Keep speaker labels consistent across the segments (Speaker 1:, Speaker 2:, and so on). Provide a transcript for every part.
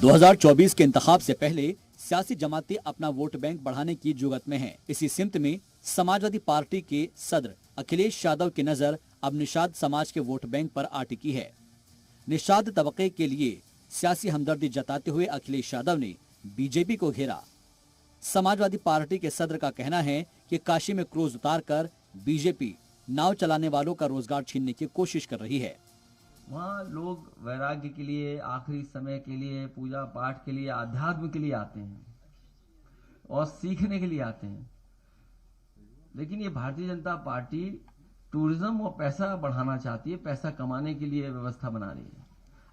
Speaker 1: 2024 के इंतखाब से पहले सियासी जमातें अपना वोट बैंक बढ़ाने की जुगत में हैं। इसी सिमत में समाजवादी पार्टी के सदर अखिलेश यादव की नजर अब निषाद समाज के वोट बैंक पर आ टिकी है। निषाद तबके के लिए सियासी हमदर्दी जताते हुए अखिलेश यादव ने बीजेपी को घेरा। समाजवादी पार्टी के सदर का कहना है कि काशी में क्रूज उतारकर बीजेपी नाव चलाने वालों का रोजगार छीनने की कोशिश कर रही है।
Speaker 2: वहाँ लोग वैराग्य के लिए, आखिरी समय के लिए, पूजा पाठ के लिए, आध्यात्म के लिए आते हैं और सीखने के लिए आते हैं। लेकिन ये भारतीय जनता पार्टी टूरिज्म और पैसा बढ़ाना चाहती है, पैसा कमाने के लिए व्यवस्था बना रही है।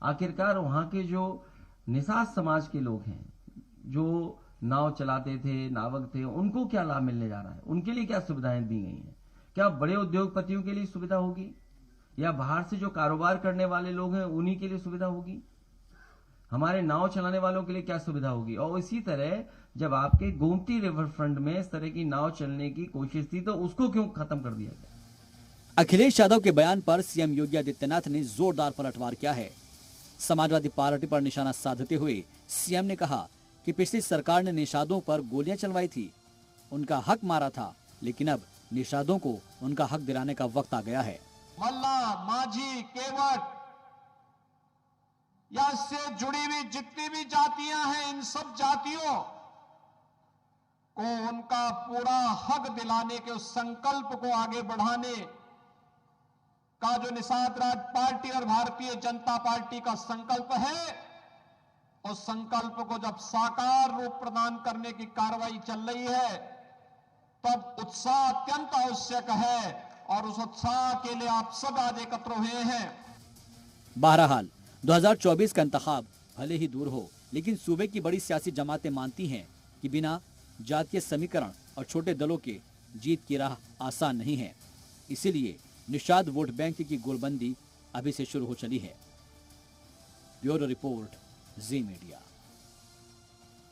Speaker 2: आखिरकार वहाँ के जो निषाद समाज के लोग हैं, जो नाव चलाते थे, नावक थे, उनको क्या लाभ मिलने जा रहा है? उनके लिए क्या सुविधाएं दी गई हैं? क्या बड़े उद्योगपतियों के लिए सुविधा होगी या बाहर से जो कारोबार करने वाले लोग हैं उन्हीं के लिए सुविधा होगी? हमारे नाव चलाने वालों के लिए क्या सुविधा होगी? और इसी तरह जब आपके गोमती रिवर फ्रंट में इस तरह की नाव चलने की कोशिश थी तो उसको क्यों खत्म कर दिया गया?
Speaker 1: अखिलेश यादव के बयान पर सीएम योगी आदित्यनाथ ने जोरदार पलटवार किया है। समाजवादी पार्टी पर निशाना साधते हुए सीएम ने कहा कि पिछली सरकार ने निषादों पर गोलियां चलवाई थी, उनका हक मारा था, लेकिन अब निषादों को उनका हक दिलाने का वक्त आ गया है।
Speaker 3: मल्ला, माझी, केवट या इससे जुड़ी हुई जितनी भी जातियां हैं, इन सब जातियों को उनका पूरा हक दिलाने के उस संकल्प को आगे बढ़ाने का जो निषाद राज पार्टी और भारतीय जनता पार्टी का संकल्प है, उस संकल्प को जब साकार रूप प्रदान करने की कार्रवाई चल रही है तब उत्साह अत्यंत आवश्यक है और उस उत्साह के लिए आप सब आज एकत्र हुए हैं।
Speaker 1: बहरहाल 2024 का इंतखाब भले ही दूर हो, लेकिन सूबे की बड़ी सियासी जमातें मानती हैं कि बिना जातीय समीकरण और छोटे दलों के जीत की राह आसान नहीं है। इसीलिए निषाद वोट बैंक की गोलबंदी अभी से शुरू हो चली है। ब्यूरो रिपोर्ट, जी मीडिया।